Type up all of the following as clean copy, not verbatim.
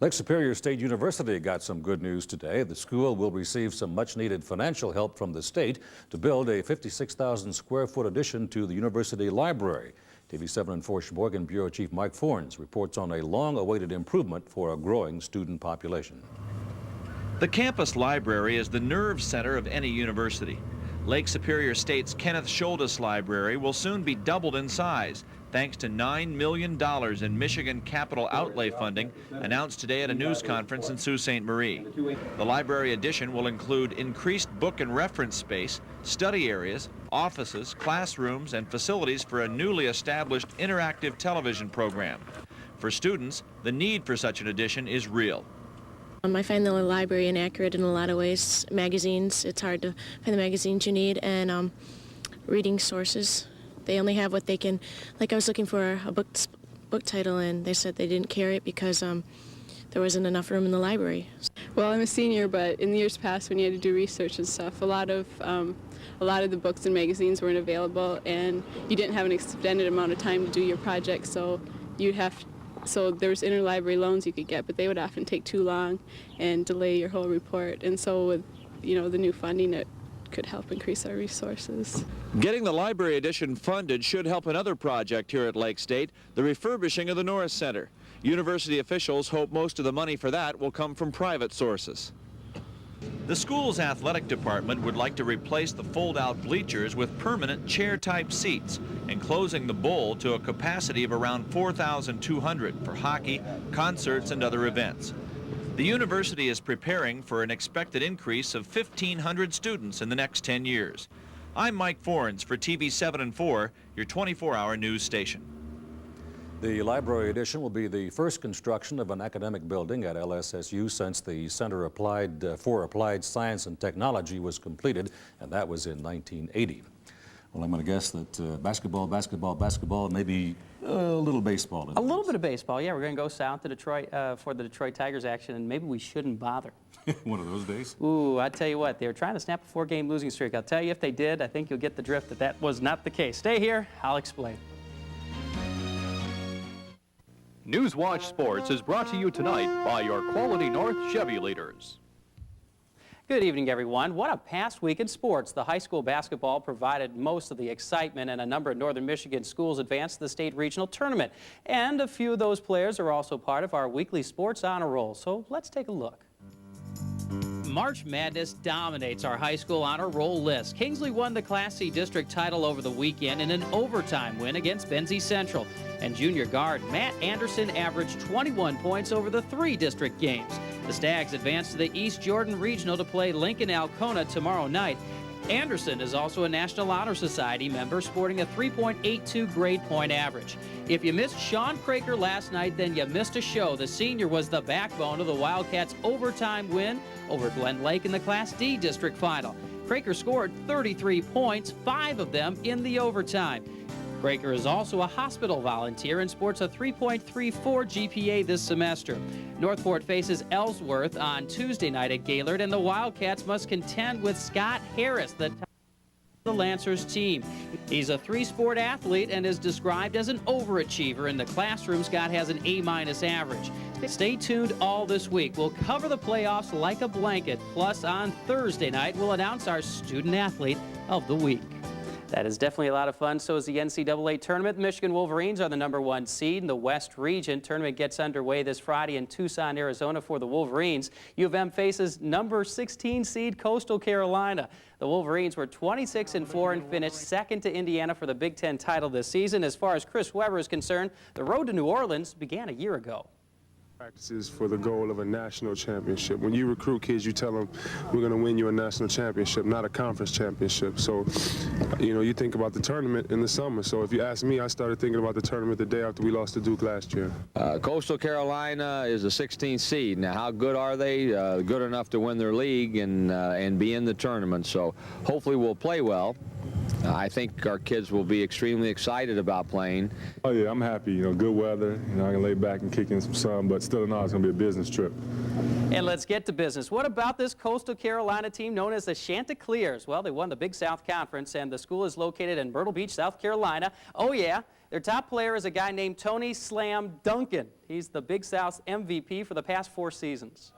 Lake Superior State University got some good news today. The school will receive some much-needed financial help from the state to build a 56,000 square foot addition to the university library. TV 7 and 4 Sheboygan Bureau Chief Mike Fornes reports on a long-awaited improvement for a growing student population. The campus library is the nerve center of any university. Lake Superior State's Kenneth Schuldus Library will soon be doubled in size, thanks to $9 million in Michigan capital outlay funding announced today at a news conference in Sault Ste. Marie. The library addition will include increased book and reference space, study areas, offices, classrooms, and facilities for a newly established interactive television program. For students, the need for such an addition is real. I find the library inaccurate in a lot of ways. Magazines, it's hard to find the magazines you need, and reading sources. They only have what they can, like I was looking for a book title, and they said they didn't carry it because there wasn't enough room in the library. Well, I'm a senior, but in the years past when you had to do research and stuff, a lot of the books and magazines weren't available, and you didn't have an extended amount of time to do your project, so there was interlibrary loans you could get, but they would often take too long and delay your whole report. And so with, the new funding, it could help increase our resources. Getting the library addition funded should help another project here at Lake State, the refurbishing of the Norris Center. University officials hope most of the money for that will come from private sources. The school's athletic department would like to replace the fold-out bleachers with permanent chair-type seats, enclosing the bowl to a capacity of around 4,200 for hockey, concerts, and other events. The university is preparing for an expected increase of 1,500 students in the next 10 years. I'm Mike Fornes for TV 7 and 4, your 24-hour news station. The library addition will be the first construction of an academic building at LSSU since the Center for Applied Science and Technology was completed, and that was in 1980. Well, I'm going to guess that basketball, maybe a little baseball. A little bit of baseball, yeah. We're going to go south to Detroit for the Detroit Tigers action, and maybe we shouldn't bother. One of those days? Ooh, I tell you what, they were trying to snap a 4-game losing streak. I'll tell you, if they did, I think you'll get the drift that that was not the case. Stay here, I'll explain. Newswatch Sports is brought to you tonight by your Quality North Chevy leaders. Good evening, everyone. What a past week in sports. The high school basketball provided most of the excitement, and a number of northern Michigan schools advanced to the state regional tournament. And a few of those players are also part of our weekly sports honor roll. So let's take a look. March Madness dominates our high school honor roll list. Kingsley won the Class C district title over the weekend in an overtime win against Benzie Central. And junior guard Matt Anderson averaged 21 points over the 3 district games. The Stags advanced to the East Jordan Regional to play Lincoln-Alcona tomorrow night. Anderson is also a National Honor Society member, sporting a 3.82 grade point average. If you missed Sean Craker last night, then you missed a show. The senior was the backbone of the Wildcats' overtime win over Glen Lake in the Class D district final. Craker scored 33 points, 5 of them in the overtime. Craker is also a hospital volunteer and sports a 3.34 GPA this semester. Northport faces Ellsworth on Tuesday night at Gaylord, and the Wildcats must contend with Scott Harris, the Lancers team. He's a 3-sport athlete and is described as an overachiever. In the classroom, Scott has an A- average. Stay tuned all this week. We'll cover the playoffs like a blanket. Plus, on Thursday night, we'll announce our student athlete of the week. That is definitely a lot of fun. So is the NCAA tournament. The Michigan Wolverines are the #1 seed in the West region. Tournament gets underway this Friday in Tucson, Arizona for the Wolverines. U of M faces #16 seed Coastal Carolina. The Wolverines were 26-4 and finished second to Indiana for the Big Ten title this season. As far as Chris Webber is concerned, the road to New Orleans began a year ago. Practices for the goal of a national championship. When you recruit kids, you tell them, we're going to win you a national championship, not a conference championship. So, you think about the tournament in the summer. So if you ask me, I started thinking about the tournament the day after we lost to Duke last year. Coastal Carolina is a 16th seed. Now, how good are they? Good enough to win their league and be in the tournament. So hopefully we'll play well. I think our kids will be extremely excited about playing. Oh yeah, I'm happy. Good weather. I can lay back and kick in some sun, but still know it's going to be a business trip. And let's get to business. What about this Coastal Carolina team known as the Chanticleers? Well, they won the Big South Conference, and the school is located in Myrtle Beach, South Carolina. Oh yeah, Their top player is a guy named Tony Slam Duncan. He's the Big South's MVP for the past 4 seasons.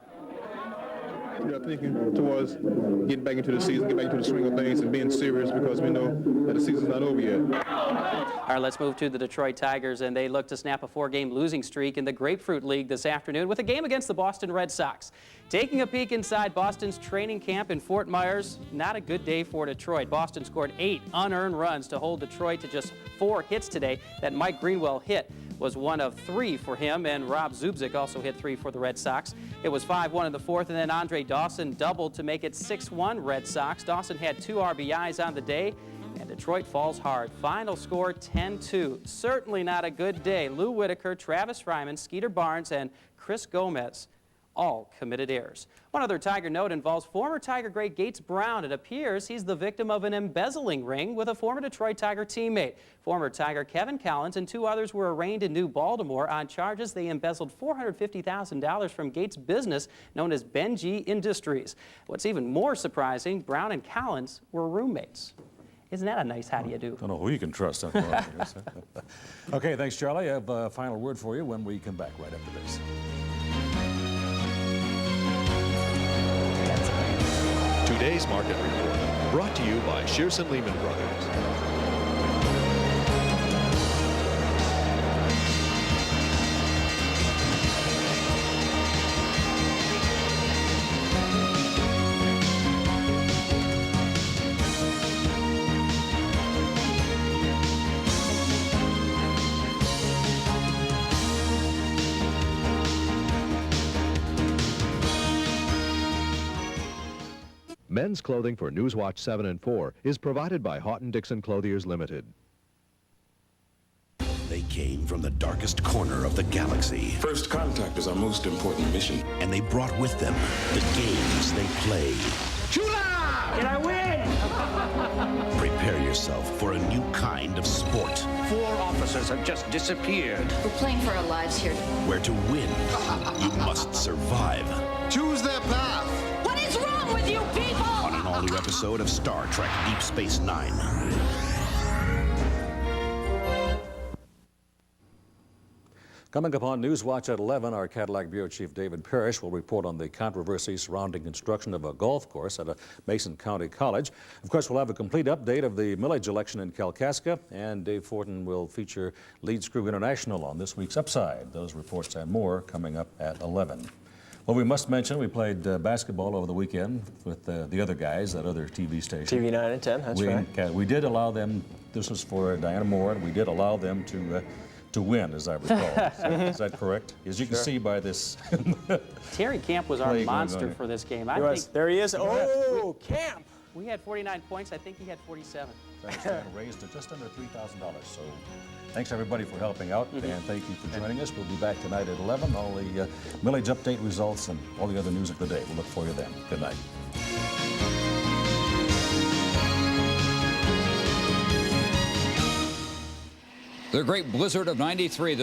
We are thinking towards getting back into the season, getting back into the swing of things and being serious because we know that the season's not over yet. All right, let's move to the Detroit Tigers, and they look to snap a 4-game losing streak in the Grapefruit League this afternoon with a game against the Boston Red Sox. Taking a peek inside Boston's training camp in Fort Myers, not a good day for Detroit. Boston scored 8 unearned runs to hold Detroit to just 4 hits today. That Mike Greenwell hit was one of 3 for him, and Rob Zubcic also hit 3 for the Red Sox. It was 5-1 in the 4th, and then Andre Dawson doubled to make it 6-1 Red Sox. Dawson had 2 RBIs on the day, and Detroit falls hard. Final score 10-2. Certainly not a good day. Lou Whitaker, Travis Fryman, Skeeter Barnes, and Chris Gomez all committed errors. One other Tiger note involves former Tiger great Gates Brown. It appears he's the victim of an embezzling ring with a former Detroit Tiger teammate. Former Tiger Kevin Collins and 2 others were arraigned in New Baltimore on charges they embezzled $450,000 from Gates' business known as Benji Industries. What's even more surprising, Brown and Collins were roommates. Isn't that a nice how do you do? Don't know who you can trust. Okay, thanks, Charlie. I have a final word for you when we come back right after this. Today's Market Report, brought to you by Shearson Lehman Brothers. Men's clothing for Newswatch 7 and 4 is provided by Houghton Dixon Clothiers Limited. They came from the darkest corner of the galaxy. First contact is our most important mission. And they brought with them the games they played. Chula! Can I win? Prepare yourself for a new kind of sport. 4 officers have just disappeared. We're playing for our lives here. Where to win, you must survive. Choose their path. What is wrong with you people? On an all-new episode of Star Trek Deep Space Nine. Coming up on Newswatch at 11, our Cadillac Bureau Chief David Parrish will report on the controversy surrounding construction of a golf course at a Mason County college. Of course, we'll have a complete update of the millage election in Kalkaska, and Dave Fortin will feature Lead Screw International on this week's Upside. Those reports and more coming up at 11. Well, we must mention we played basketball over the weekend with the other guys, that other TV station. TV 9 and 10, that's right. We did allow them, this was for Diana Moore, and we did allow them to win, as I recall. Is that correct? As you can see by this. Terry Camp was our monster for this game. There he is. Oh, Camp! We had 49 points. I think he had 47. Raised to just under $3,000. So thanks, everybody, for helping out, and thank you for joining us. We'll be back tonight at 11. All the millage update results and all the other news of the day. We'll look for you then. Good night. The great blizzard of '93.